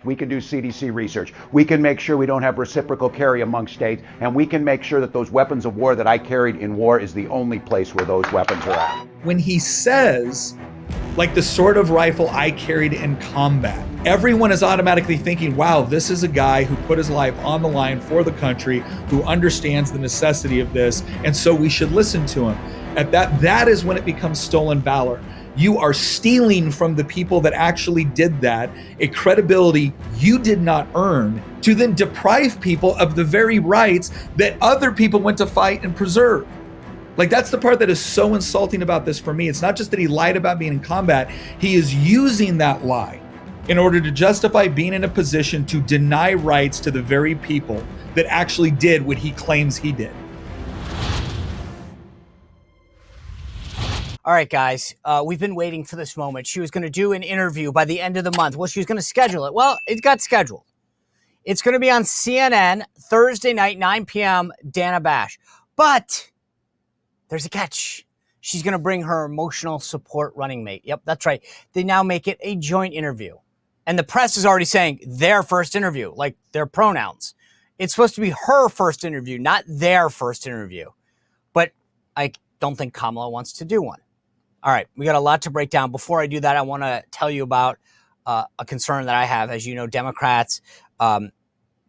We can do CDC research. We can make sure we don't have reciprocal carry among states, and we can make sure that those weapons of war that I carried in war is the only place where those weapons are at. When he says, like the sort of rifle I carried in combat, everyone is automatically thinking, wow, this is a guy who put his life on the line for the country, who understands the necessity of this, and so we should listen to him. That is when it becomes stolen valor. You are stealing from the people that actually did that, a credibility you did not earn, to then deprive people of the very rights that other people went to fight and preserve. Like, that's the part that is so insulting about this for me. It's not just that he lied about being in combat. He is using that lie in order to justify being in a position to deny rights to the very people that actually did what he claims he did. All right, guys, we've been waiting for this moment. She was going to do an interview by the end of the month. Well, she was going to schedule it. Well, it got scheduled. It's going to be on CNN Thursday night, 9 p.m., Dana Bash. But there's a catch. She's going to bring her emotional support running mate. Yep, that's right. They now make it a joint interview. And the press is already saying their first interview, like their pronouns. It's supposed to be her first interview, not their first interview. But I don't think Kamala wants to do one. All right, we got a lot to break down. Before I do that, I want to tell you about a concern that I have. As you know, Democrats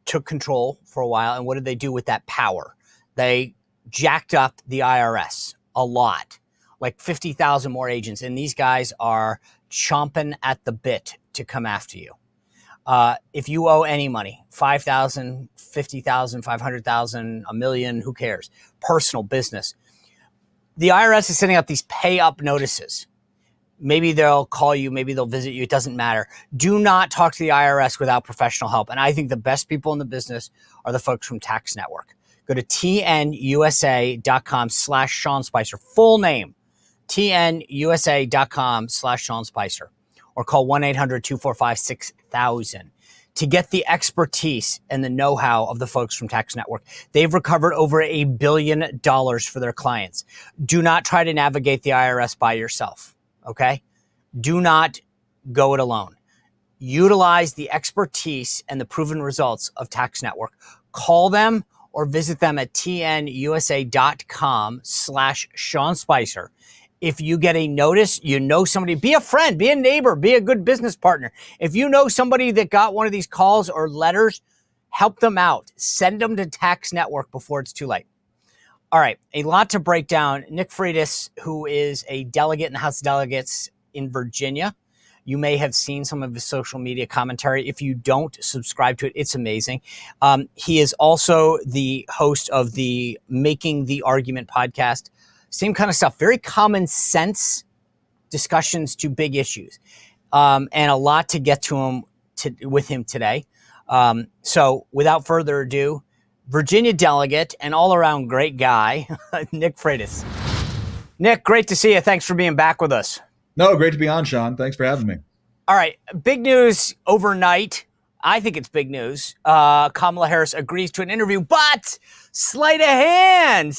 took control for a while. And what did they do with that power? They jacked up the IRS a lot, like 50,000 more agents. And these guys are chomping at the bit to come after you. If you owe any money, 5,000, 50,000, 500,000, a million, who cares? Personal business. The IRS is sending out these pay up notices. Maybe they'll call you, maybe they'll visit you. It doesn't matter. Do not talk to the IRS without professional help. And I think the best people in the business are the folks from Tax Network. Go to tnusa.com/Sean Spicer. Full name, tnusa.com/Sean Spicer. Or call 1-800-245-6000 to get the expertise and the know-how of the folks from Tax Network. They've recovered over $1 billion for their clients. Do not try to navigate the IRS by yourself, okay? Do not go it alone. Utilize the expertise and the proven results of Tax Network. Call them or visit them at tnusa.com/Sean Spicer. If you get a notice, you know somebody, be a friend, be a neighbor, be a good business partner. If you know somebody that got one of these calls or letters, help them out. Send them to Tax Network before it's too late. All right, a lot to break down. Nick Freitas, who is a delegate in the House of Delegates in Virginia. You may have seen some of his social media commentary. If you don't, subscribe to it. It's amazing. He is also the host of the Making the Argument podcast. Same kind of stuff, very common sense discussions to big issues, and a lot to get with him today. So without further ado, Virginia delegate and all around great guy, Nick Freitas. Nick, great to see you. Thanks for being back with us. No, great to be on, Sean. Thanks for having me. All right, big news overnight. I think it's big news. Kamala Harris agrees to an interview, but sleight of hand.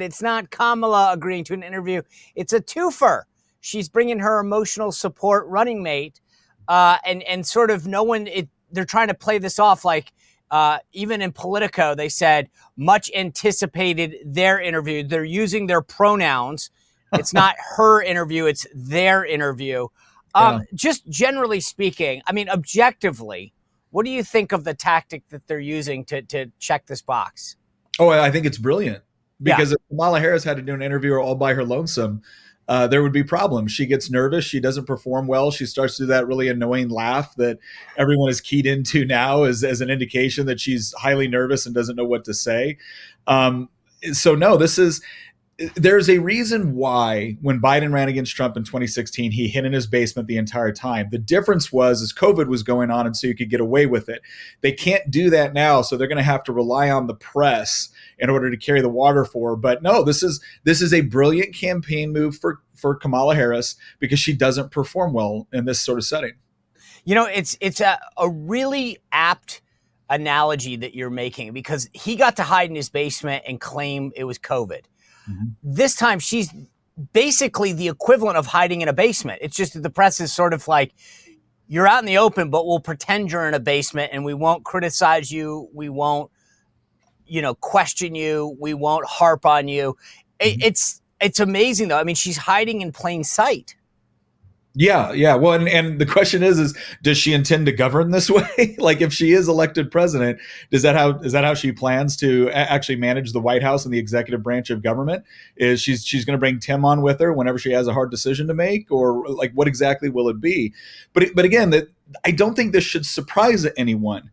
It's not Kamala agreeing to an interview. It's a twofer. She's bringing her emotional support running mate, and sort of they're trying to play this off like, even in Politico, they said much anticipated their interview. They're using their pronouns. It's not her interview. It's their interview. Just generally speaking, I mean, objectively, what do you think of the tactic that they're using to check this box? Oh, I think it's brilliant because if Kamala Harris had to do an interview all by her lonesome, there would be problems. She gets nervous. She doesn't perform well. She starts to do that really annoying laugh that everyone is keyed into now as an indication that she's highly nervous and doesn't know what to say. So no, there's a reason why when Biden ran against Trump in 2016, he hid in his basement the entire time. The difference was COVID was going on, and so you could get away with it. They can't do that now, so they're going to have to rely on the press in order to carry the water for her. But no, this is a brilliant campaign move for Kamala Harris because she doesn't perform well in this sort of setting. You know, it's a really apt analogy that you're making because he got to hide in his basement and claim it was COVID. Mm-hmm. This time she's basically the equivalent of hiding in a basement. It's just that the press is sort of like, you're out in the open, but we'll pretend you're in a basement and we won't criticize you. We won't, question you. We won't harp on you. It's amazing though. I mean, she's hiding in plain sight. Yeah. Well, and the question is does she intend to govern this way? Like, if she is elected president, is that how she plans to actually manage the White House and the executive branch of government? Is she's going to bring Tim on with her whenever she has a hard decision to make, or like what exactly will it be? But again, I don't think this should surprise anyone.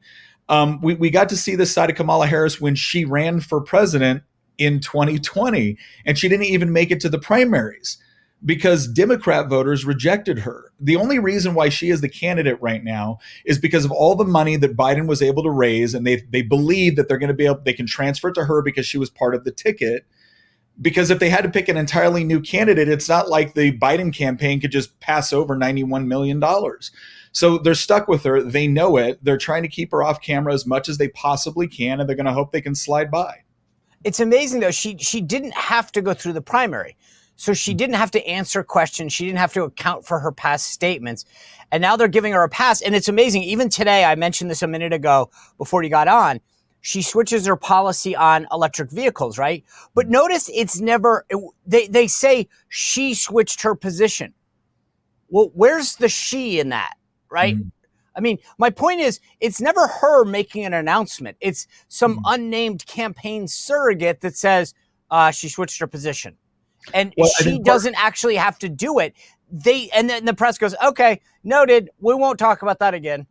We got to see this side of Kamala Harris when she ran for president in 2020, and she didn't even make it to the primaries, because Democrat voters rejected her. The only reason why she is the candidate right now is because of all the money that Biden was able to raise, and they believe that they can transfer it to her because she was part of the ticket. Because if they had to pick an entirely new candidate, it's not like the Biden campaign could just pass over $91 million. So they're stuck with her. They know it. They're trying to keep her off camera as much as they possibly can, and they're going to hope they can slide by. It's amazing though. She didn't have to go through the primary. So she didn't have to answer questions. She didn't have to account for her past statements. And now they're giving her a pass. And it's amazing. Even today, I mentioned this a minute ago before you got on, she switches her policy on electric vehicles, right? But notice it's never, they say she switched her position. Well, where's the she in that, right? Mm-hmm. I mean, my point is, it's never her making an announcement. It's some unnamed campaign surrogate that says she switched her position. And she doesn't actually have to do it. And then the press goes, okay, noted. We won't talk about that again.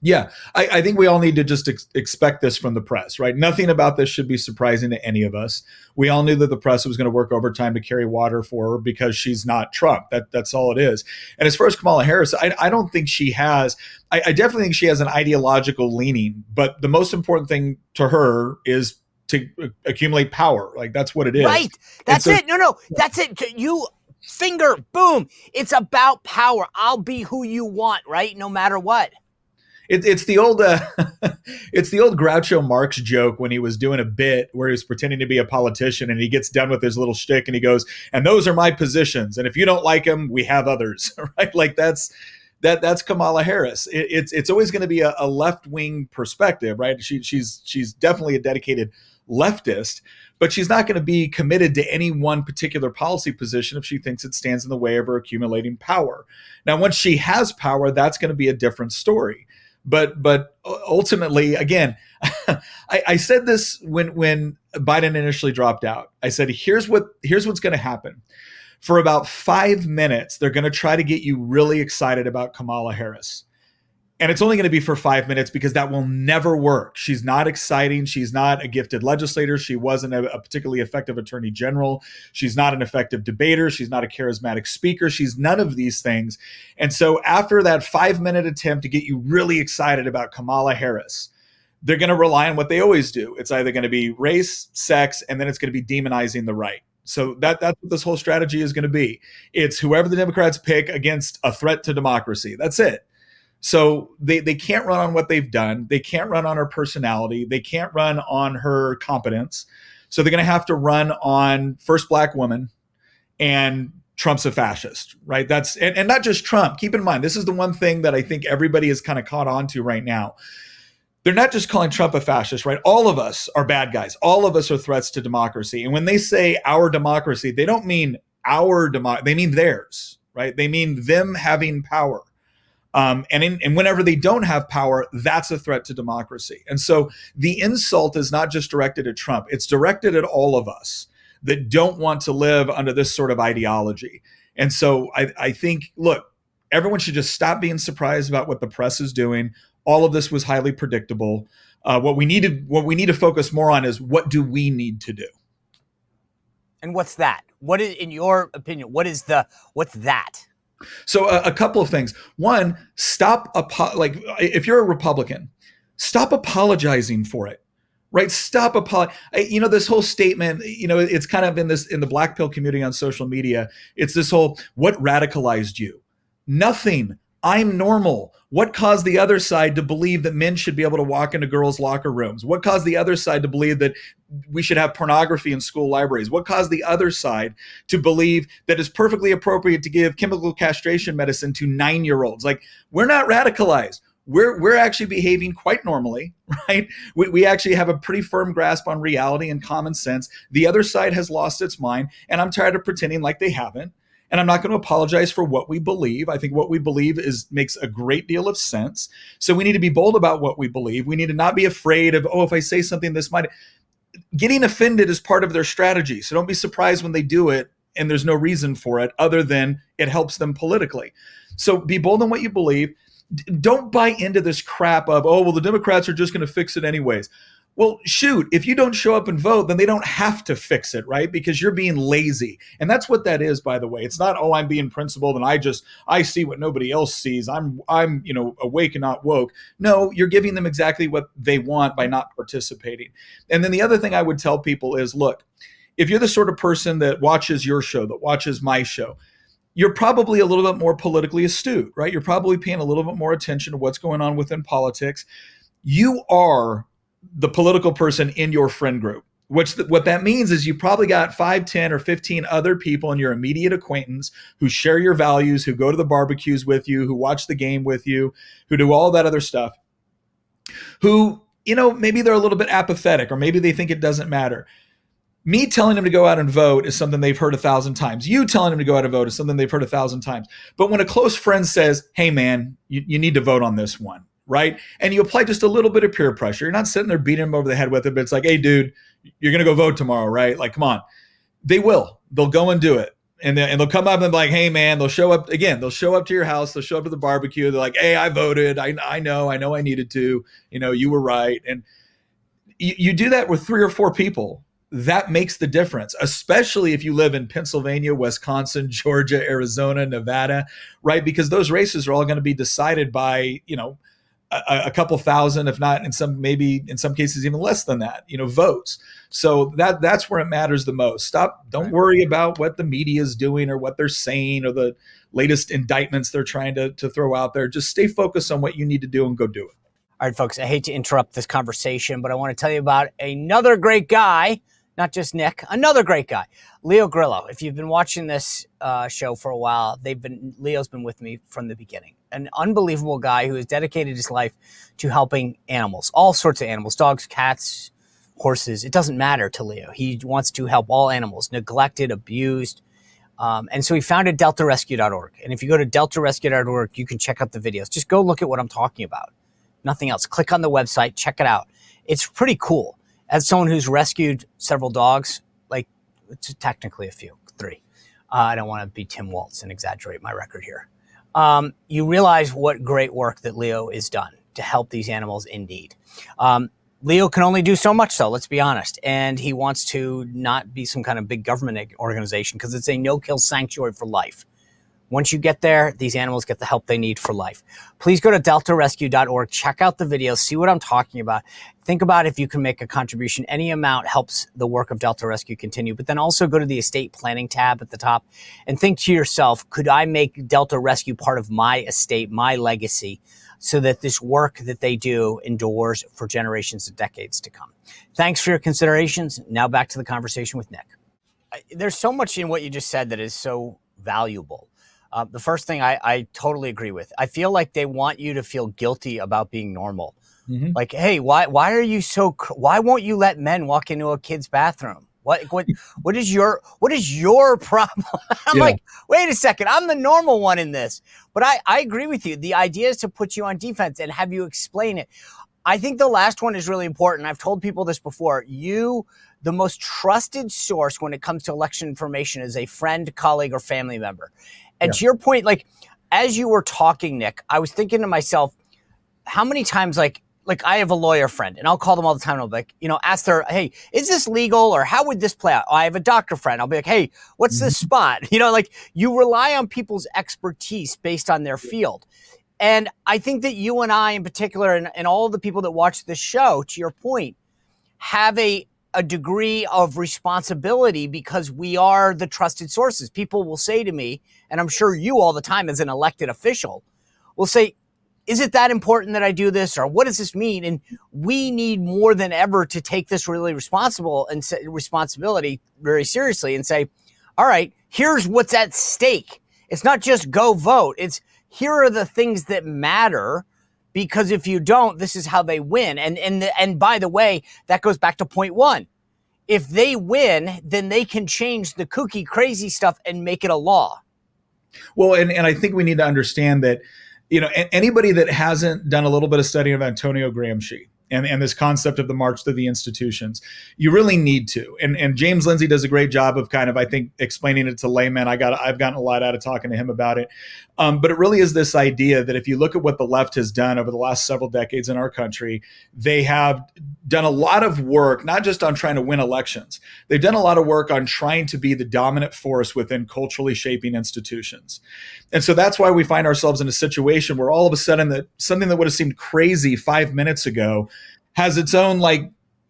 Yeah, I think we all need to just expect this from the press, right? Nothing about this should be surprising to any of us. We all knew that the press was going to work overtime to carry water for her because she's not Trump. That's all it is. And as far as Kamala Harris, I don't think she has. I definitely think she has an ideological leaning. But the most important thing to her is to accumulate power. Like, that's what it is. Right. That's it. No, that's it. You finger, boom. It's about power. I'll be who you want, right? No matter what. It's the old it's the old Groucho Marx joke when he was doing a bit where he was pretending to be a politician, and he gets done with his little shtick and he goes, and those are my positions. And if you don't like them, we have others, right? Like that's Kamala Harris. It's always going to be a left-wing perspective, right? She's definitely a dedicated leftist, but she's not going to be committed to any one particular policy position if she thinks it stands in the way of her accumulating power. Now, once she has power, that's going to be a different story. But ultimately, again, I said this when Biden initially dropped out. I said, here's what's going to happen. For about 5 minutes, they're going to try to get you really excited about Kamala Harris. And it's only going to be for 5 minutes, because that will never work. She's not exciting. She's not a gifted legislator. She wasn't a particularly effective attorney general. She's not an effective debater. She's not a charismatic speaker. She's none of these things. And so after that 5-minute attempt to get you really excited about Kamala Harris, they're going to rely on what they always do. It's either going to be race, sex, and then it's going to be demonizing the right. So that's what this whole strategy is going to be. It's whoever the Democrats pick against a threat to democracy. That's it. So they can't run on what they've done. They can't run on her personality. They can't run on her competence. So they're going to have to run on first black woman and Trump's a fascist, right? That's and not just Trump. Keep in mind, this is the one thing that I think everybody is kind of caught on to right now. They're not just calling Trump a fascist, right? All of us are bad guys. All of us are threats to democracy. And when they say our democracy, they don't mean our democracy. They mean theirs, right? They mean them having power. And whenever they don't have power, that's a threat to democracy. And so the insult is not just directed at Trump. It's directed at all of us that don't want to live under this sort of ideology. And so I think, look, everyone should just stop being surprised about what the press is doing. All of this was highly predictable. What we need to focus more on is, what do we need to do? And what's that? What is, in your opinion, what's that? So a couple of things. One, if you're a Republican, stop apologizing for it, right? Stop this whole statement, it's kind of in the black pill community on social media. It's this whole, what radicalized you? Nothing I'm normal. What caused the other side to believe that men should be able to walk into girls' locker rooms? What caused the other side to believe that we should have pornography in school libraries? What caused the other side to believe that it's perfectly appropriate to give chemical castration medicine to 9-year-olds? Like, we're not radicalized. We're actually behaving quite normally, right? We actually have a pretty firm grasp on reality and common sense. The other side has lost its mind, and I'm tired of pretending like they haven't. And I'm not going to apologize for what we believe. I think what we believe makes a great deal of sense. So we need to be bold about what we believe. We need to not be afraid of, if I say something, this might. Getting offended is part of their strategy. So don't be surprised when they do it and there's no reason for it other than it helps them politically. So be bold in what you believe. Don't buy into this crap of, the Democrats are just going to fix it anyways. Well, shoot, if you don't show up and vote, then they don't have to fix it, right? Because you're being lazy. And that's what that is, by the way. It's not, I'm being principled and I see what nobody else sees. I'm awake and not woke. No, you're giving them exactly what they want by not participating. And then the other thing I would tell people is, look, if you're the sort of person that watches your show, that watches my show, you're probably a little bit more politically astute, right? You're probably paying a little bit more attention to what's going on within politics. You are the political person in your friend group. What that means is you probably got 5, 10, or 15 other people in your immediate acquaintance who share your values, who go to the barbecues with you, who watch the game with you, who do all that other stuff, who, maybe they're a little bit apathetic, or maybe they think it doesn't matter. Me telling them to go out and vote is something they've heard 1,000 times. You telling them to go out and vote is something they've heard 1,000 times. But when a close friend says, hey man, you need to vote on this one, right? And you apply just a little bit of peer pressure. You're not sitting there beating them over the head with it, but it's like, hey, dude, you're going to go vote tomorrow, right? Like, come on. They will. They'll go and do it. And they'll come up and be like, hey, man, they'll show up again. They'll show up to your house. They'll show up to the barbecue. They're like, hey, I voted. I know I needed to. You were right. And you do that with 3 or 4 people. That makes the difference, especially if you live in Pennsylvania, Wisconsin, Georgia, Arizona, Nevada, right? Because those races are all going to be decided by, a couple thousand, if not in some cases even less than that, votes. So that's where it matters the most. Don't worry about what the media is doing or what they're saying or the latest indictments they're trying to throw out there. Just stay focused on what you need to do and go do it. All right, folks, I hate to interrupt this conversation, but I want to tell you about another great guy, not just Nick, another great guy, Leo Grillo. If you've been watching this show for a while, Leo's been with me from the beginning. An unbelievable guy who has dedicated his life to helping animals, all sorts of animals, dogs, cats, horses. It doesn't matter to Leo. He wants to help all animals, neglected, abused. And so he founded deltarescue.org. And if you go to deltarescue.org, you can check out the videos. Just go look at what I'm talking about. Nothing else. Click on the website. Check it out. It's pretty cool. As someone who's rescued several dogs, like it's technically a few, 3. I don't want to be Tim Walz and exaggerate my record here. You realize what great work that Leo has done to help these animals in need. Leo can only do so much, though, let's be honest. And he wants to not be some kind of big government organization because it's a no-kill sanctuary for life. Once you get there, these animals get the help they need for life. Please go to deltarescue.org, check out the videos, see what I'm talking about. Think about if you can make a contribution. Any amount helps the work of Delta Rescue continue. But then also go to the estate planning tab at the top and think to yourself, could I make Delta Rescue part of my estate, my legacy, so that this work that they do endures for generations and decades to come? Thanks for your considerations. Now back to the conversation with Nick. There's so much in what you just said that is so valuable. The first thing I totally agree with. I feel like they want you to feel guilty about being normal. Mm-hmm. Like, hey, why won't you let men walk into a kid's bathroom? What is your problem? I'm like, wait a second, I'm the normal one in this. But I agree with you. The idea is to put you on defense and have you explain it. I think the last one is really important. I've told people this before. The most trusted source when it comes to election information is a friend, colleague, or family member. And to your point, like, as you were talking, Nick, I was thinking to myself, how many times, like I have a lawyer friend, and I'll call them all the time, and I'll be like, ask her, hey, is this legal, or how would this play out? I have a doctor friend. I'll be like, hey, what's this spot? You rely on people's expertise based on their field. And I think that you and I in particular, and all the people that watch this show, to your point, have a degree of responsibility because we are the trusted sources. People will say to me, and I'm sure you all the time as an elected official, will say, is it that important that I do this? Or what does this mean? And we need more than ever to take this really responsibility very seriously and say, all right, here's what's at stake. It's not just go vote. It's here are the things that matter, because if you don't, this is how they win. And by the way, that goes back to point one. If they win, then they can change the kooky, crazy stuff and make it a law. Well, and I think we need to understand that, anybody that hasn't done a little bit of study of Antonio Gramsci and this concept of the march through the institutions, you really need to. And James Lindsay does a great job of kind of, I think, explaining it to laymen. I've gotten a lot out of talking to him about it. But it really is this idea that if you look at what the left has done over the last several decades in our country, they have done a lot of work, not just on trying to win elections. They've done a lot of work on trying to be the dominant force within culturally shaping institutions. And so that's why we find ourselves in a situation where all of a sudden something that would have seemed crazy 5 minutes ago has its own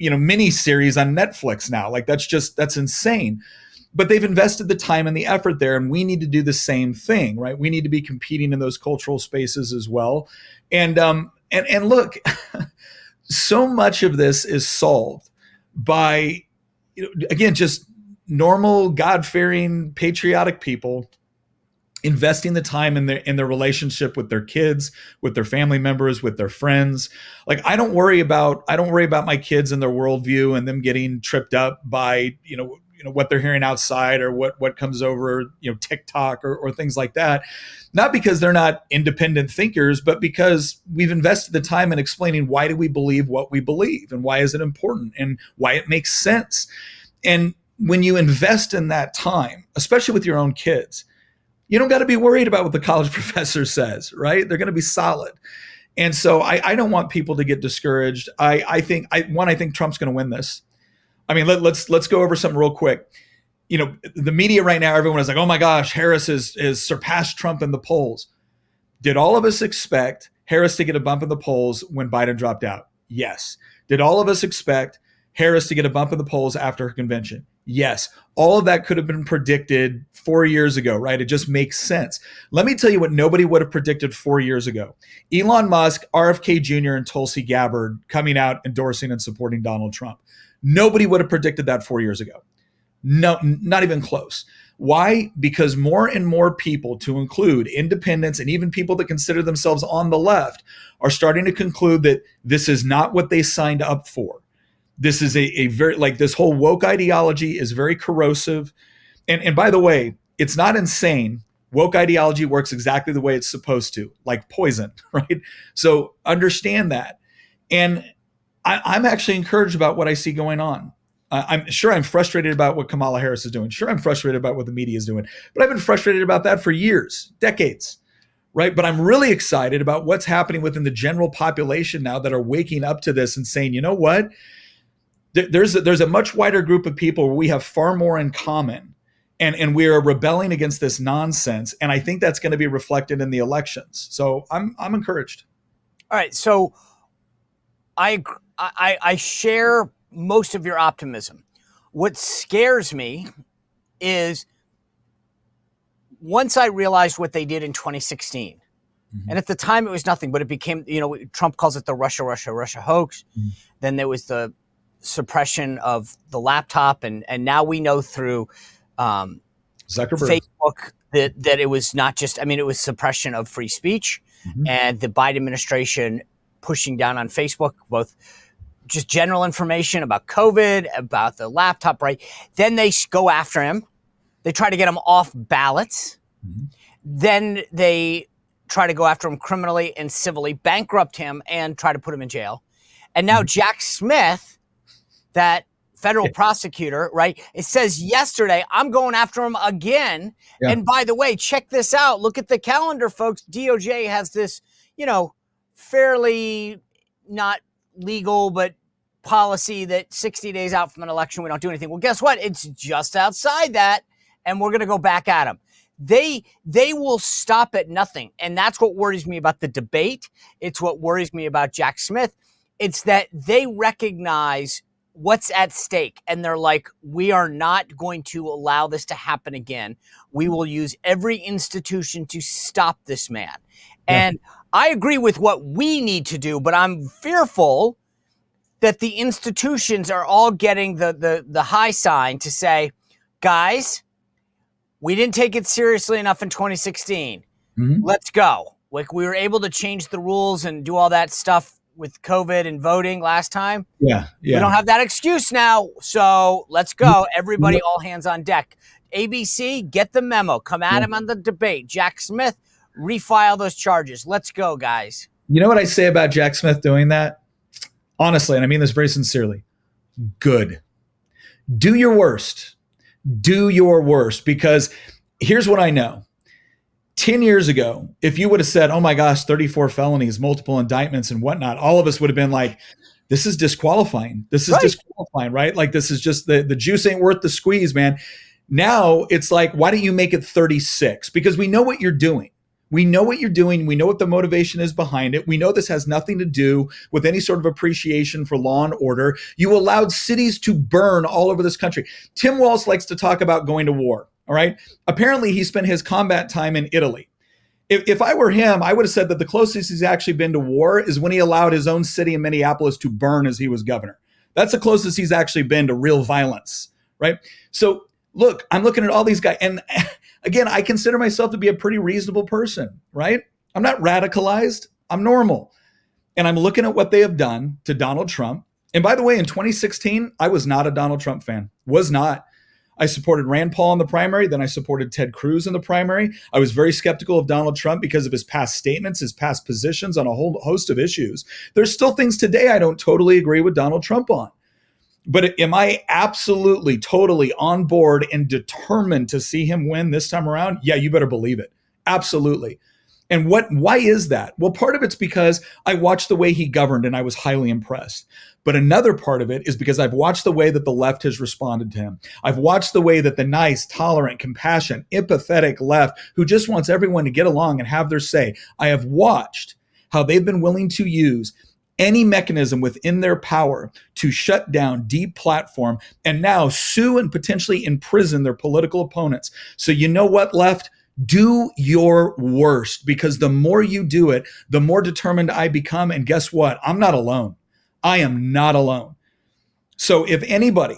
mini series on Netflix now. That's insane. But they've invested the time and the effort there, and we need to do the same thing, right? We need to be competing in those cultural spaces as well. And look, so much of this is solved by, again, just normal, God-fearing, patriotic people investing the time in their relationship with their kids, with their family members, with their friends. I don't worry about my kids and their worldview and them getting tripped up by, what they're hearing outside or what comes over, TikTok or things like that. Not because they're not independent thinkers, but because we've invested the time in explaining why do we believe what we believe and why is it important and why it makes sense. And when you invest in that time, especially with your own kids, you don't got to be worried about what the college professor says, right? They're going to be solid. And so I don't want people to get discouraged. I think Trump's going to win this. I mean, let's go over something real quick. The media right now, everyone is like, oh my gosh, Harris has surpassed Trump in the polls. Did all of us expect Harris to get a bump in the polls when Biden dropped out? Yes. Did all of us expect Harris to get a bump in the polls after her convention? Yes. All of that could have been predicted 4 years ago, right? It just makes sense. Let me tell you what nobody would have predicted 4 years ago. Elon Musk, RFK Jr., and Tulsi Gabbard coming out endorsing and supporting Donald Trump. Nobody would have predicted that 4 years ago. No, not even close. Why? Because more and more people, to include independents and even people that consider themselves on the left, are starting to conclude that this is not what they signed up for. This is a very, this whole woke ideology is very corrosive. And by the way, it's not insane. Woke ideology works exactly the way it's supposed to, like poison, right? So understand that. And I'm actually encouraged about what I see going on. I'm sure I'm frustrated about what Kamala Harris is doing. Sure, I'm frustrated about what the media is doing. But I've been frustrated about that for years, decades, right? But I'm really excited about what's happening within the general population now that are waking up to this and saying, you know what? There's a much wider group of people where we have far more in common, and we are rebelling against this nonsense. And I think that's going to be reflected in the elections. So I'm encouraged. All right. So I share most of your optimism. What scares me is once I realized what they did in 2016, and at the time it was nothing, but it became, Trump calls it the Russia hoax. Then there was the suppression of the laptop, and now we know through Zuckerberg, Facebook that it was not just, it was suppression of free speech, and the Biden administration pushing down on Facebook, both just general information about COVID, about the laptop, right? Then they go after him. They try to get him off ballots. Then they try to go after him criminally and civilly, bankrupt him, and try to put him in jail. And now Jack Smith, that federal prosecutor, right? It says yesterday, I'm going after him again. Yeah. And by the way, check this out. Look at the calendar, folks. DOJ has this, fairly not legal, but policy that 60 days out from an election, we don't do anything. Well, guess what? It's just outside that, and we're going to go back at them. They will stop at nothing. And that's what worries me about the debate. It's what worries me about Jack Smith. It's that they recognize what's at stake. And they're like, we are not going to allow this to happen again. We will use every institution to stop this man. Yeah. And I agree with what we need to do, but I'm fearful that the institutions are all getting the high sign to say, guys, we didn't take it seriously enough in 2016. Let's go. Like, we were able to change the rules and do all that stuff with COVID and voting last time. Yeah. We don't have that excuse now. So let's go. Everybody, all hands on deck. ABC, get the memo. Come at him on the debate. Jack Smith, refile those charges. Let's go, guys. You know what I say about Jack Smith doing that? Honestly, and I mean this very sincerely. Good. Do your worst. Do your worst. Because here's what I know. 10 years ago, if you would have said, oh my gosh, 34 felonies, multiple indictments and whatnot, all of us would have been like, this is disqualifying. This is disqualifying, right? Like, this is just the juice ain't worth the squeeze, man. Now it's like, why don't you make it 36? Because we know what you're doing. We know what you're doing. We know what the motivation is behind it. We know this has nothing to do with any sort of appreciation for law and order. You allowed cities to burn all over this country. Tim Walz likes to talk about going to war. All right. Apparently, he spent his combat time in Italy. If I were him, I would have said that the closest he's actually been to war is when he allowed his own city in Minneapolis to burn as he was governor. That's the closest he's actually been to real violence. Right. So, look, I'm looking at all these guys. And again, I consider myself to be a pretty reasonable person. Right. I'm not radicalized. I'm normal. And I'm looking at what they have done to Donald Trump. And by the way, in 2016, I was not a Donald Trump fan. Was not. I supported Rand Paul in the primary. Then I supported Ted Cruz in the primary. I was very skeptical of Donald Trump because of his past statements, his past positions on a whole host of issues. There's still things today I don't totally agree with Donald Trump on. But am I absolutely, totally on board and determined to see him win this time around? Yeah, you better believe it. Absolutely. And why is that? Well, part of it's because I watched the way he governed and I was highly impressed. But another part of it is because I've watched the way that the left has responded to him. I've watched the way that the nice, tolerant, compassionate, empathetic left who just wants everyone to get along and have their say. I have watched how they've been willing to use any mechanism within their power to shut down, deplatform, and now sue and potentially imprison their political opponents. So you know what, left? Do your worst, because the more you do it, the more determined I become. And guess what? I'm not alone. I am not alone. So if anybody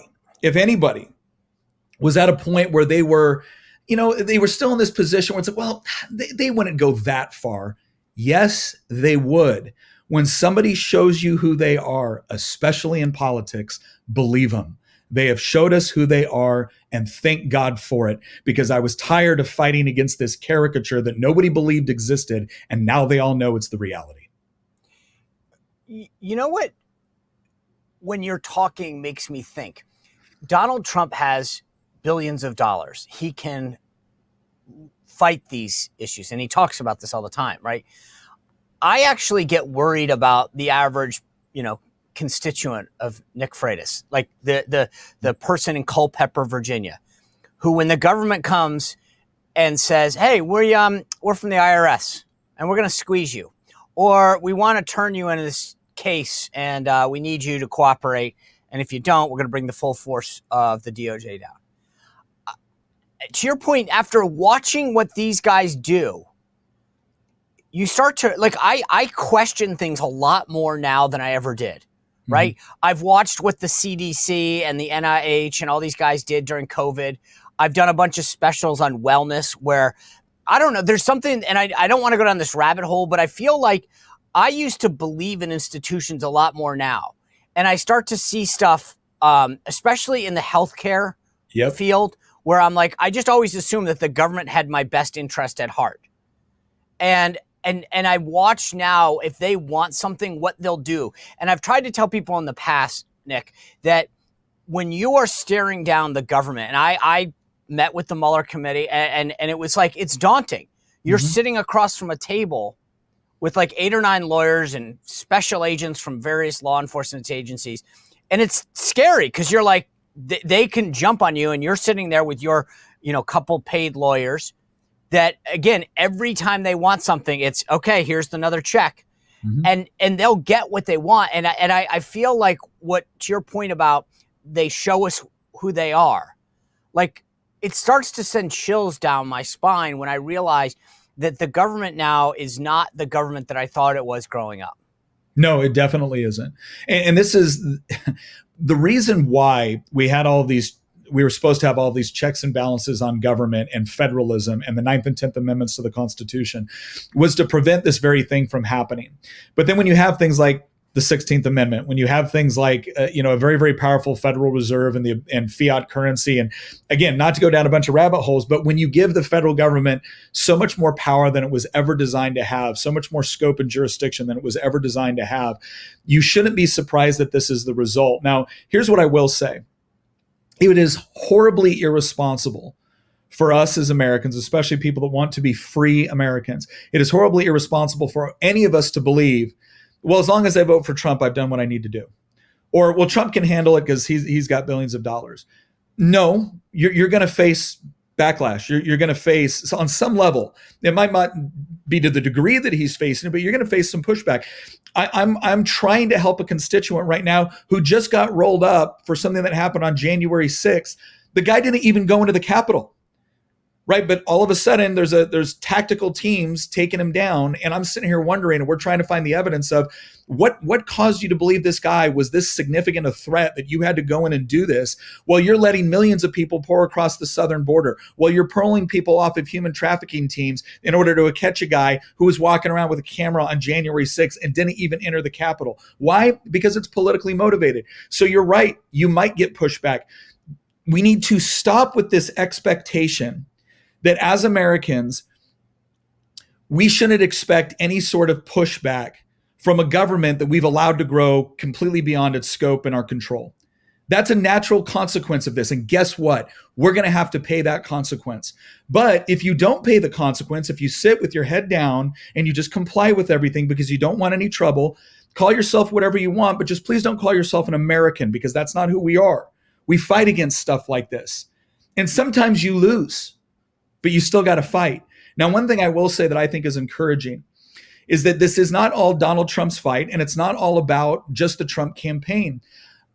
was at a point where they were still in this position where it's like, well, they wouldn't go that far. Yes, they would. When somebody shows you who they are, especially in politics, believe them. They have showed us who they are, and thank God for it, because I was tired of fighting against this caricature that nobody believed existed, and now they all know it's the reality. You know what? When you're talking makes me think. Donald Trump has billions of dollars. He can fight these issues, and he talks about this all the time, right? I actually get worried about the average, constituent of Nick Freitas, like the person in Culpeper, Virginia, who, when the government comes and says, "Hey, we're from the IRS and we're going to squeeze you," or "We want to turn you into this case and we need you to cooperate, and if you don't, we're going to bring the full force of the DOJ down." To your point, after watching what these guys do, you start to, like, I question things a lot more now than I ever did, right? Mm-hmm. I've watched what the CDC and the NIH and all these guys did during COVID. I've done a bunch of specials on wellness where, I don't know, there's something, and I don't want to go down this rabbit hole, but I feel like I used to believe in institutions a lot more now. And I start to see stuff, especially in the healthcare field, where I'm like, I just always assumed that the government had my best interest at heart. And I watch now, if they want something, what they'll do. And I've tried to tell people in the past, Nick, that when you are staring down the government, and I met with the Mueller committee, and it was like, it's daunting. You're sitting across from a table with like 8 or 9 lawyers and special agents from various law enforcement agencies. And it's scary because you're like, they can jump on you, and you're sitting there with your, couple paid lawyers. That, again, every time they want something, it's, okay, here's another check. And they'll get what they want. And I feel like, what, to your point about they show us who they are, like, it starts to send chills down my spine when I realize that the government now is not the government that I thought it was growing up. No, it definitely isn't. And this is the reason why we were supposed to have all these checks and balances on government and federalism and the 9th and 10th Amendments to the Constitution was to prevent this very thing from happening. But then when you have things like the 16th Amendment, when you have things like, a very, very powerful Federal Reserve and fiat currency, and again, not to go down a bunch of rabbit holes, but when you give the federal government so much more power than it was ever designed to have, so much more scope and jurisdiction than it was ever designed to have, you shouldn't be surprised that this is the result. Now, here's what I will say. It is horribly irresponsible for us as Americans, especially people that want to be free Americans. It is horribly irresponsible for any of us to believe, well, as long as I vote for Trump, I've done what I need to do. Or, well, Trump can handle it because he's got billions of dollars. No, you're going to face backlash. You're going to face, on some level, it might not be to the degree that he's facing it, but you're going to face some pushback. I'm trying to help a constituent right now who just got rolled up for something that happened on January 6th. The guy didn't even go into the Capitol. Right. But all of a sudden there's tactical teams taking him down. And I'm sitting here wondering, and we're trying to find the evidence of what caused you to believe this guy was this significant a threat that you had to go in and do this while you're letting millions of people pour across the southern border, while you're pulling people off of human trafficking teams in order to catch a guy who was walking around with a camera on January 6th and didn't even enter the Capitol. Why? Because it's politically motivated. So you're right. You might get pushback. We need to stop with this expectation that as Americans, we shouldn't expect any sort of pushback from a government that we've allowed to grow completely beyond its scope and our control. That's a natural consequence of this. And guess what? We're going to have to pay that consequence. But if you don't pay the consequence, if you sit with your head down and you just comply with everything because you don't want any trouble, call yourself whatever you want, but just please don't call yourself an American, because that's not who we are. We fight against stuff like this. And sometimes you lose, but you still got to fight. Now, one thing I will say that I think is encouraging is that this is not all Donald Trump's fight, and it's not all about just the Trump campaign.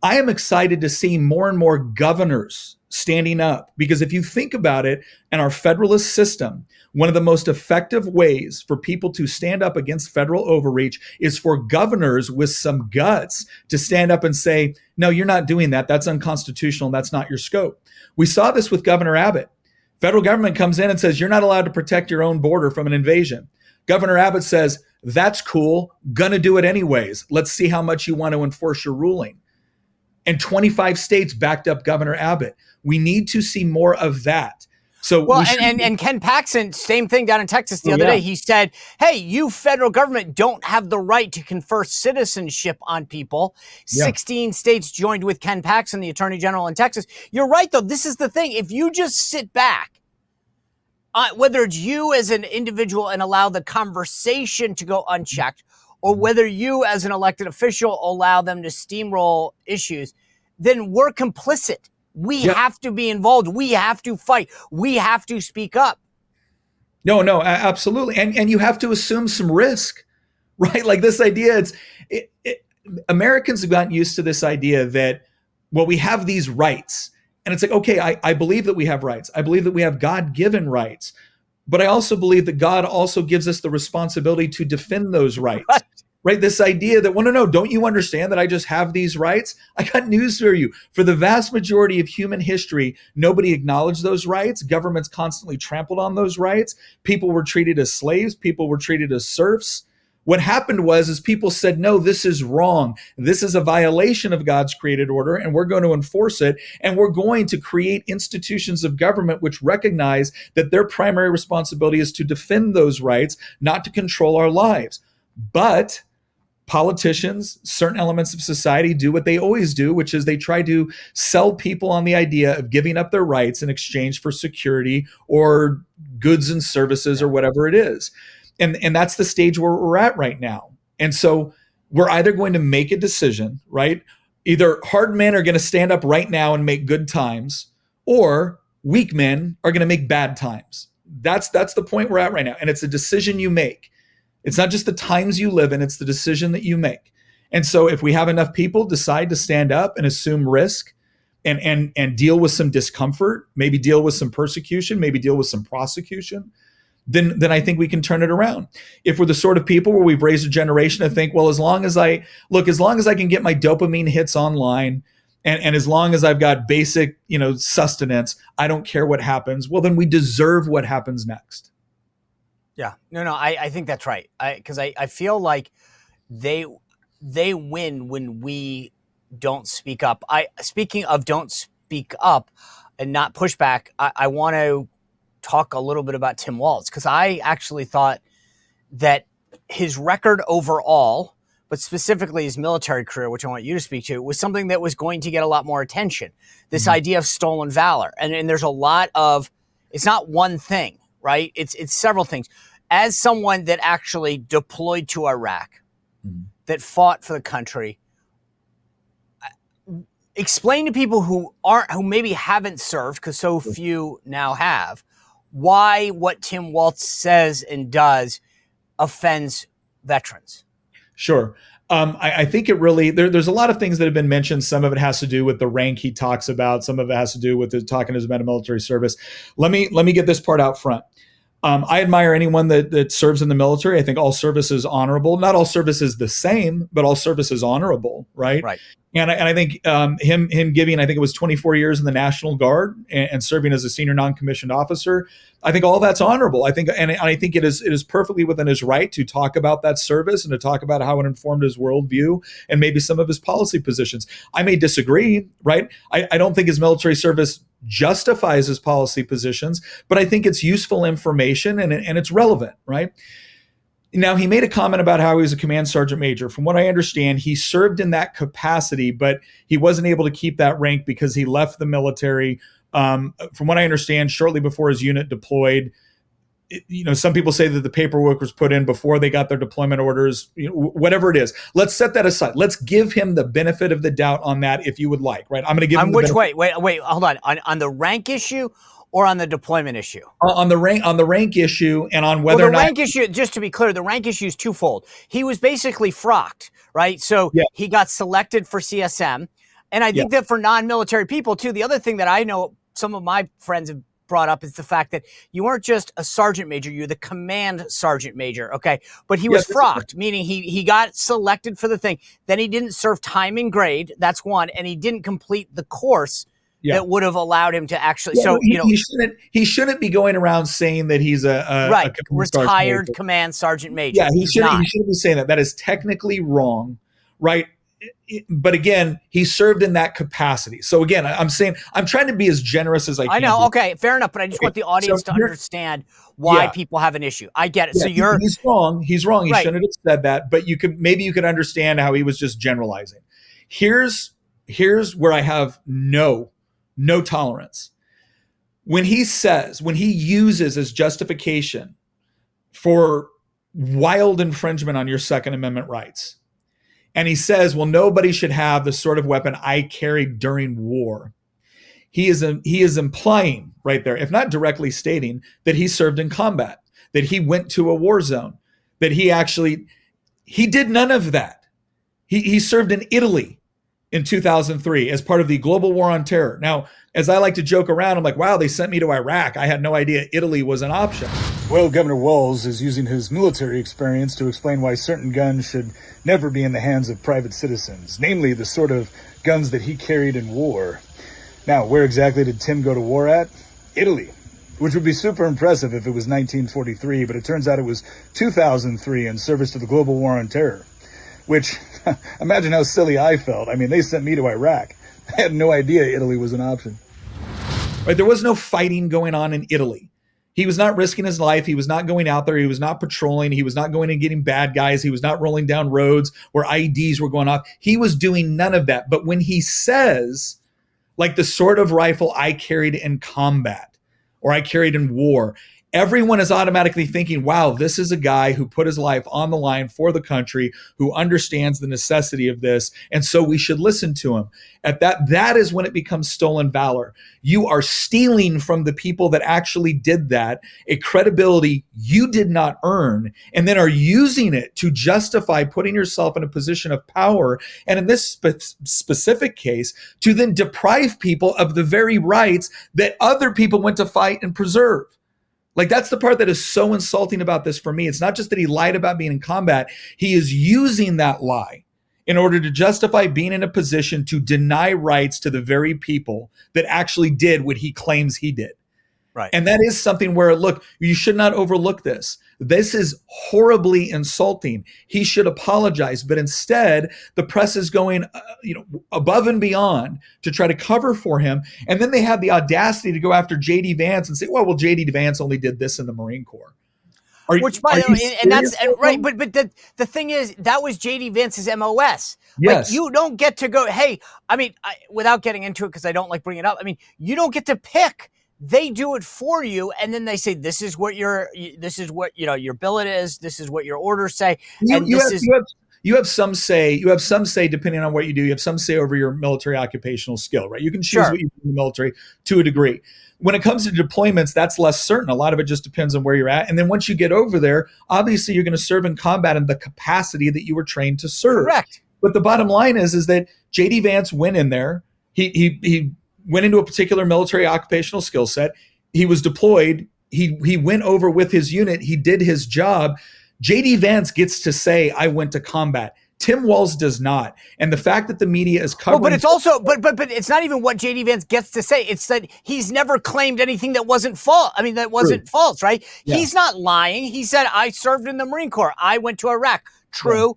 I am excited to see more and more governors standing up, because if you think about it, in our federalist system, one of the most effective ways for people to stand up against federal overreach is for governors with some guts to stand up and say, no, you're not doing that. That's unconstitutional. That's not your scope. We saw this with Governor Abbott. Federal government comes in and says, you're not allowed to protect your own border from an invasion. Governor Abbott says, that's cool, gonna do it anyways. Let's see how much you want to enforce your ruling. And 25 states backed up Governor Abbott. We need to see more of that. So well, and Ken Paxton, same thing down in Texas the other day. He said, hey, you federal government don't have the right to confer citizenship on people. 16 states joined with Ken Paxton, the Attorney General in Texas. You're right, though. This is the thing. If you just sit back, whether it's you as an individual and allow the conversation to go unchecked, or whether you as an elected official allow them to steamroll issues, then we're complicit. We have to be involved. We have to fight. We have to speak up. No, absolutely. And you have to assume some risk, right? Like this idea, Americans have gotten used to this idea that, well, we have these rights. And it's like, okay, I believe that we have rights. I believe that we have God-given rights. But I also believe that God also gives us the responsibility to defend those rights. Right? This idea that, well, no, don't you understand that I just have these rights? I got news for you. For the vast majority of human history, nobody acknowledged those rights. Governments constantly trampled on those rights. People were treated as slaves. People were treated as serfs. What happened was people said, no, this is wrong. This is a violation of God's created order, and we're going to enforce it. And we're going to create institutions of government which recognize that their primary responsibility is to defend those rights, not to control our lives. But politicians, certain elements of society do what they always do, which is they try to sell people on the idea of giving up their rights in exchange for security or goods and services or whatever it is. And that's the stage where we're at right now. And so we're either going to make a decision, right? Either hard men are going to stand up right now and make good times, or weak men are going to make bad times. That's the point we're at right now. And it's a decision you make. It's not just the times you live in, it's the decision that you make. And so if we have enough people decide to stand up and assume risk and deal with some discomfort, maybe deal with some persecution, maybe deal with some prosecution, then I think we can turn it around. If we're the sort of people where we've raised a generation to think, well, as long as I can get my dopamine hits online, and as long as I've got basic, sustenance, I don't care what happens. Well, then we deserve what happens next. Yeah, no, I think that's right. Because I feel like they win when we don't speak up. Speaking of don't speak up and not push back, I want to talk a little bit about Tim Walz, because I actually thought that his record overall, but specifically his military career, which I want you to speak to, was something that was going to get a lot more attention. This idea of stolen valor. And there's a lot of, it's not one thing, right? It's several things. As someone that actually deployed to Iraq, that fought for the country, explain to people who maybe haven't served, because so few now have, why what Tim Walz says and does offends veterans. Sure. I think it really, there's a lot of things that have been mentioned. Some of it has to do with the rank he talks about. Some of it has to do with talking about military service. Let me get this part out front. I admire anyone that serves in the military. I think all service is honorable. Not all service is the same, but all service is honorable, right? Right. And I think him giving, I think it was 24 years in the National Guard and serving as a senior non-commissioned officer, I think all that's honorable. I think it is perfectly within his right to talk about that service and to talk about how it informed his worldview and maybe some of his policy positions. I may disagree, right? I don't think his military service justifies his policy positions, but I think it's useful information and it's relevant, right? Now, he made a comment about how he was a command sergeant major. From what I understand, he served in that capacity, but he wasn't able to keep that rank because he left the military. From what I understand, shortly before his unit deployed. Some people say that the paperwork was put in before they got their deployment orders, whatever it is. Let's set that aside. Let's give him the benefit of the doubt on that, if you would like, right? I'm going to give him wait, hold on. On the rank issue or on the deployment issue? On the rank issue, and on whether or not. The rank issue, just to be clear, the rank issue is twofold. He was basically frocked, right? So he got selected for CSM. And I think that for non-military people too, the other thing that I know some of my friends have brought up is the fact that you weren't just a sergeant major, you're the command sergeant major, okay? But he was frocked, meaning he got selected for the thing. Then he didn't serve time and grade, that's one, and he didn't complete the course that would have allowed him to actually. He shouldn't be going around saying that he's a retired command sergeant major. Yeah, he shouldn't be saying that. That is technically wrong, right? But again, he served in that capacity. So again, I'm trying to be as generous as I can. I know. Okay, fair enough. But I just want the audience to understand why people have a issue. I get it. Yeah, so he's wrong. He's wrong. He shouldn't have said that. But you could understand how he was just generalizing. Here's where I have no tolerance. When he uses as justification for wild infringement on your Second Amendment rights, and he says, well, nobody should have the sort of weapon I carried during war. He is implying right there, if not directly stating, that he served in combat, that he went to a war zone, that he did none of that. He served in Italy in 2003 as part of the global war on terror. Now, as I like to joke around, I'm like, wow, they sent me to Iraq. I had no idea Italy was an option. Well, Governor Walz is using his military experience to explain why certain guns should never be in the hands of private citizens, namely the sort of guns that he carried in war. Now, where exactly did Tim go to war at? Italy, which would be super impressive if it was 1943, but it turns out it was 2003 in service to the global war on terror, which, imagine how silly I felt. I mean, they sent me to Iraq. I had no idea Italy was an option. Right, there was no fighting going on in Italy. He was not risking his life. He was not going out there. He was not patrolling. He was not going and getting bad guys. He was not rolling down roads where IEDs were going off. He was doing none of that. But when he says, like the sort of rifle I carried in combat or I carried in war, everyone is automatically thinking, wow, this is a guy who put his life on the line for the country, who understands the necessity of this, and so we should listen to him. That is when it becomes stolen valor. You are stealing from the people that actually did that, a credibility you did not earn, and then are using it to justify putting yourself in a position of power, and in this specific case, to then deprive people of the very rights that other people went to fight and preserve. Like, that's the part that is so insulting about this for me. It's not just that he lied about being in combat. He is using that lie in order to justify being in a position to deny rights to the very people that actually did what he claims he did. Right. And that is something where, look, you should not overlook this. This is horribly insulting. He should apologize. But instead, the press is going above and beyond to try to cover for him. And then they have the audacity to go after J.D. Vance and say, well, J.D. Vance only did this in the Marine Corps. Which, by the way, and that's right. But the thing is, that was J.D. Vance's MOS. Yes. Like, you don't get to go, hey, I mean, without getting into it, because I don't like bringing it up, I mean, you don't get to pick. They do it for you, and then they say, this is what your billet is, this is what your orders say. You have some say, depending on what you do. You have some say over your military occupational skill, right? You can choose what you do in the military to a degree. When it comes to deployments, that's less certain. A lot of it just depends on where you're at. And then once you get over there, obviously you're going to serve in combat in the capacity that you were trained to serve. Correct. But the bottom line is that J.D. Vance went in there. He went into a particular military occupational skill set. He was deployed. He went over with his unit. He did his job. J.D. Vance gets to say, I went to combat. Tim Walz does not. And the fact that the media is covering... Well, but it's also, but it's not even what J.D. Vance gets to say. It's that he's never claimed anything that wasn't false. I mean, that wasn't false, right? Yeah. He's not lying. He said, I served in the Marine Corps. I went to Iraq. True.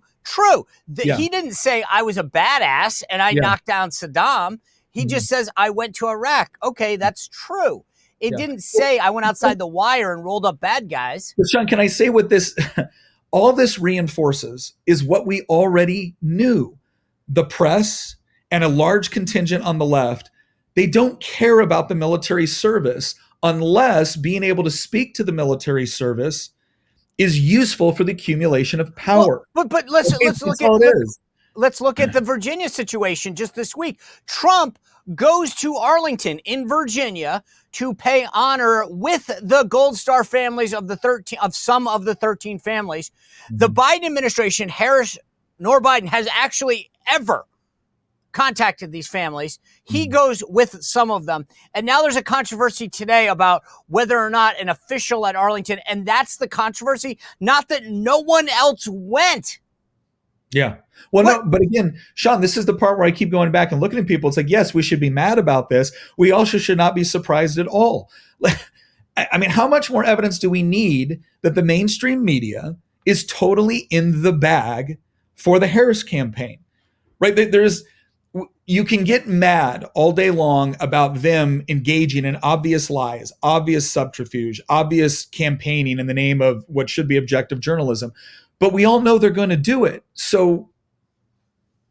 He didn't say I was a badass and I knocked down Saddam. He just says, I went to Iraq. Okay, that's true. It didn't say I went outside the wire and rolled up bad guys. But Sean, can I say what this, all this reinforces is what we already knew. The press and a large contingent on the left, they don't care about the military service unless being able to speak to the military service is useful for the accumulation of power. Well, but let's look at the Virginia situation just this week. Trump goes to Arlington in Virginia to pay honor with the Gold Star families of some of the 13 families. Mm-hmm. The Biden administration, Harris nor Biden, has actually ever contacted these families. He goes with some of them. And now there's a controversy today about whether or not an official at Arlington, and that's the controversy, not that no one else went. Yeah. Well, no, but again, Sean, this is the part where I keep going back and looking at people. It's like, yes, we should be mad about this. We also should not be surprised at all. I mean, how much more evidence do we need that the mainstream media is totally in the bag for the Harris campaign, right? You can get mad all day long about them engaging in obvious lies, obvious subterfuge, obvious campaigning in the name of what should be objective journalism. But we all know they're going to do it. So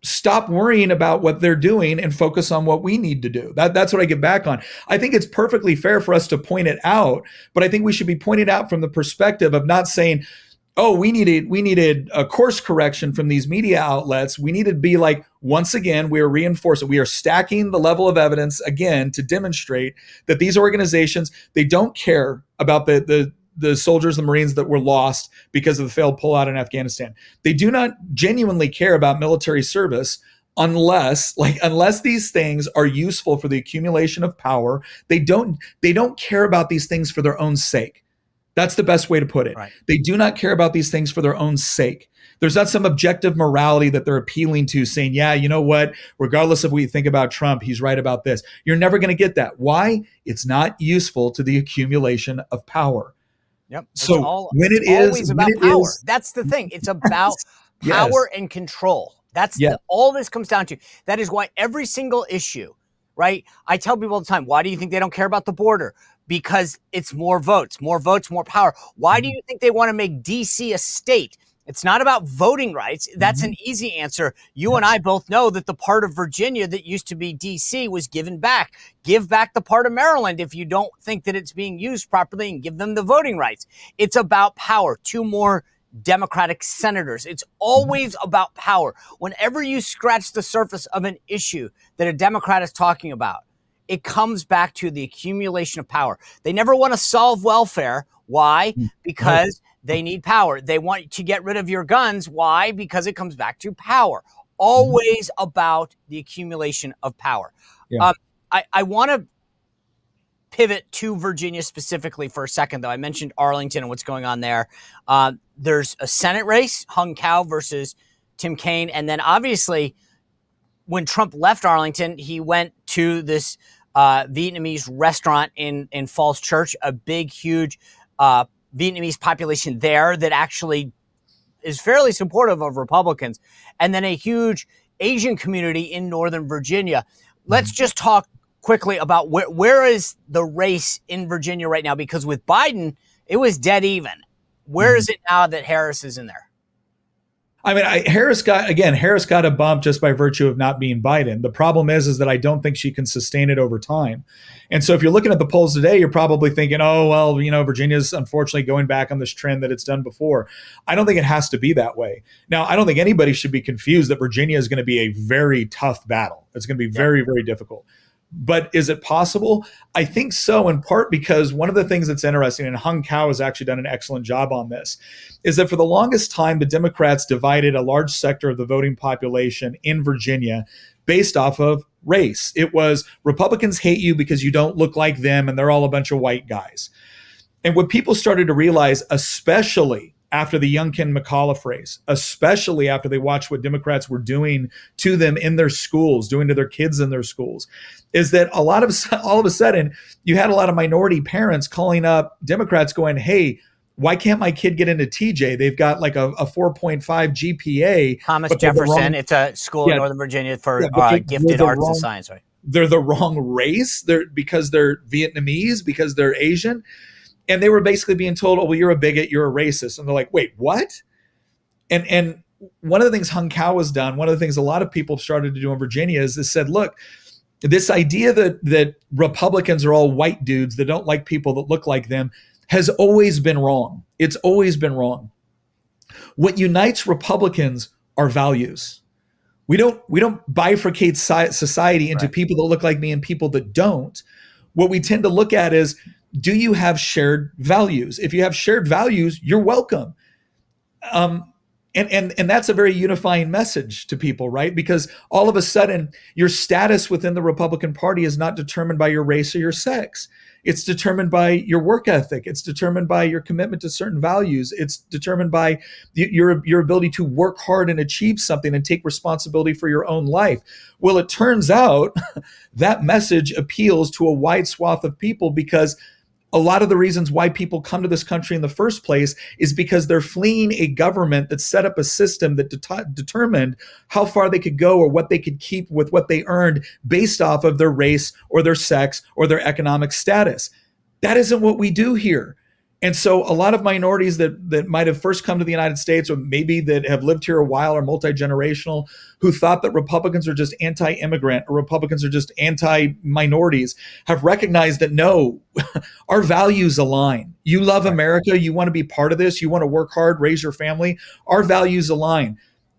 stop worrying about what they're doing and focus on what we need to do. That's what I get back on. I think it's perfectly fair for us to point it out, but I think we should be pointed out from the perspective of not saying, oh, we needed a course correction from these media outlets. We need to be like, once again, we are reinforcing, we are stacking the level of evidence again to demonstrate that these organizations, they don't care about the soldiers, the Marines that were lost because of the failed pullout in Afghanistan. They do not genuinely care about military service unless these things are useful for the accumulation of power. They don't care about these things for their own sake. That's the best way to put it. Right. They do not care about these things for their own sake. There's not some objective morality that they're appealing to saying, yeah, you know what, regardless of what you think about Trump, he's right about this. You're never going to get that. Why? It's not useful to the accumulation of power. Yep. So always about power. That's the thing. It's about power and control. That's all this comes down to. That is why every single issue, right? I tell people all the time, why do you think they don't care about the border? Because it's more votes, more power. Why do you think they want to make DC a state? It's not about voting rights. That's an easy answer. You and I both know that the part of Virginia that used to be DC was given back. Give back the part of Maryland if you don't think that it's being used properly and give them the voting rights. It's about power. 2 more Democratic senators. It's always about power. Whenever you scratch the surface of an issue that a Democrat is talking about, it comes back to the accumulation of power. They never want to solve welfare. Why? Because they need power. They want to get rid of your guns. Why? Because it comes back to power. Always about the accumulation of power. Yeah. I want to pivot to Virginia specifically for a second, though. I mentioned Arlington and what's going on there. There's a Senate race, Hung Cao versus Tim Kaine. And then obviously when Trump left Arlington, he went to this Vietnamese restaurant in Falls Church, a big, huge Vietnamese population there that actually is fairly supportive of Republicans, and then a huge Asian community in Northern Virginia. Let's just talk quickly about where is the race in Virginia right now, because with Biden, it was dead even. Where is it now that Harris is in there? I mean, Harris got a bump just by virtue of not being Biden. The problem is that I don't think she can sustain it over time. And so if you're looking at the polls today, you're probably thinking, oh, well, Virginia's unfortunately going back on this trend that it's done before. I don't think it has to be that way. Now, I don't think anybody should be confused that Virginia is going to be a very tough battle. It's going to be very, very difficult. But is it possible? I think so, in part because one of the things that's interesting, and Hung Cao has actually done an excellent job on this, is that for the longest time, the Democrats divided a large sector of the voting population in Virginia based off of race. It was Republicans hate you because you don't look like them and they're all a bunch of white guys. And what people started to realize, especially after the Youngkin McAuliffe race, especially after they watched what Democrats were doing to them in their schools, doing to their kids in their schools, is that all of a sudden, you had a lot of minority parents calling up Democrats going, hey, why can't my kid get into TJ? They've got like a 4.5 GPA. Thomas Jefferson, it's a school in Northern Virginia for gifted arts and science, right? They're the wrong race because they're Vietnamese, because they're Asian. And they were basically being told, oh, well, you're a bigot, you're a racist. And they're like, wait, what? And one of the things Hung Cao has done, one of the things a lot of people started to do in Virginia is they said, look, this idea that Republicans are all white dudes that don't like people that look like them has always been wrong. It's always been wrong. What unites Republicans are values. We don't bifurcate society into people that look like me and people that don't. What we tend to look at is, do you have shared values? If you have shared values, you're welcome. And that's a very unifying message to people, right? Because all of a sudden, your status within the Republican Party is not determined by your race or your sex. It's determined by your work ethic. It's determined by your commitment to certain values. It's determined by your ability to work hard and achieve something and take responsibility for your own life. Well, it turns out that message appeals to a wide swath of people, because a lot of the reasons why people come to this country in the first place is because they're fleeing a government that set up a system that determined how far they could go or what they could keep with what they earned based off of their race or their sex or their economic status. That isn't what we do here. And so a lot of minorities that might have first come to the United States, or maybe that have lived here a while, or multi-generational, who thought that Republicans are just anti-immigrant or Republicans are just anti-minorities, have recognized that no, our values align. You love America, you want to be part of this, you want to work hard, raise your family, our values align.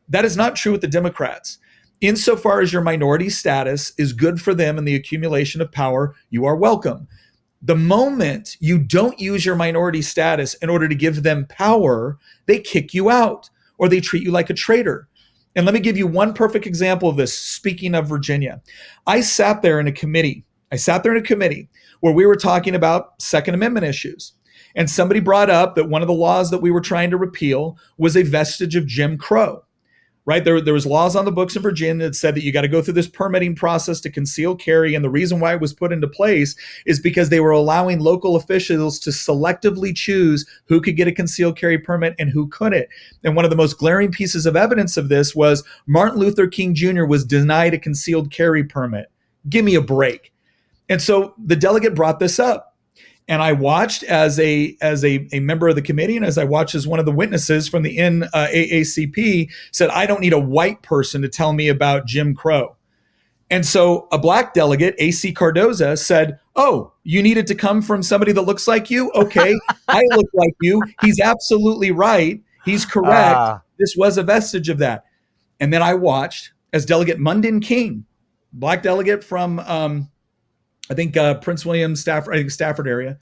That is not true with the Democrats. Insofar as your minority status is good for them in the accumulation of power, you are welcome. The moment you don't use your minority status in order to give them power, they kick you out or they treat you like a traitor. And let me give you one perfect example of this. Speaking of Virginia, I sat there in a committee where we were talking about Second Amendment issues. And somebody brought up that one of the laws that we were trying to repeal was a vestige of Jim Crow. Right? There was laws on the books in Virginia that said that you got to go through this permitting process to conceal carry. And the reason why it was put into place is because they were allowing local officials to selectively choose who could get a concealed carry permit and who couldn't. And one of the most glaring pieces of evidence of this was Martin Luther King Jr. was denied a concealed carry permit. Give me a break. And so the delegate brought this up. And I watched as a member of the committee, and as I watched as one of the witnesses from the NAACP said, I don't need a white person to tell me about Jim Crow. And so a black delegate, A.C. Cardoza, said, oh, you needed to come from somebody that looks like you? Okay, I look like you. He's absolutely right. He's correct. This was a vestige of that. And then I watched as Delegate Mundin King, black delegate from I think Prince William, Stafford area,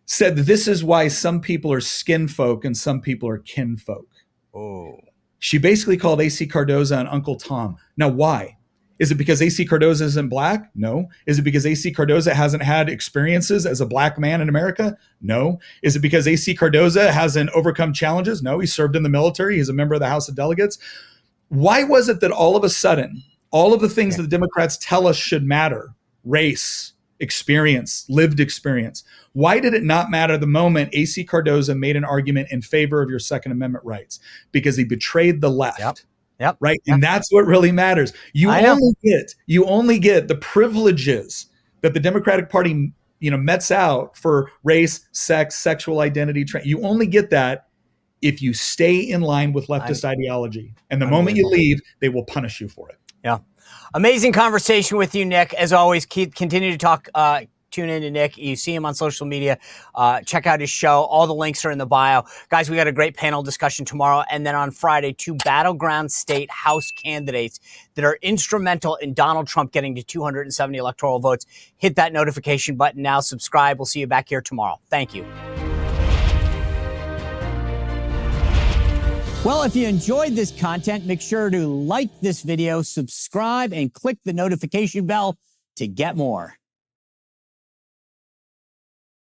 said that this is why some people are skin folk and some people are kin folk. Oh. She basically called A.C. Cardoza an Uncle Tom. Now, why? Is it because AC Cardoza isn't black? No. Is it because AC Cardoza hasn't had experiences as a black man in America? No. Is it because AC Cardoza hasn't overcome challenges? No. He served in the military. He's a member of the House of Delegates. Why was it that all of a sudden, all of the things that the Democrats tell us should matter, race, experience, lived experience, why did it not matter the moment AC Cardoza made an argument in favor of your Second Amendment rights? Because he betrayed the left. Yep. Right. And that's what really matters. You only get the privileges that the Democratic Party, mets out for race, sex, sexual identity. You only get that if you stay in line with leftist ideology. And the moment you leave, they will punish you for it. Yeah. Amazing conversation with you, Nick. As always, continue to talk. Tune in to Nick. You see him on social media. Check out his show. All the links are in the bio. Guys, we got a great panel discussion tomorrow. And then on Friday, 2 battleground state House candidates that are instrumental in Donald Trump getting to 270 electoral votes. Hit that notification button now. Subscribe. We'll see you back here tomorrow. Thank you. Well, if you enjoyed this content, make sure to like this video, subscribe, and click the notification bell to get more.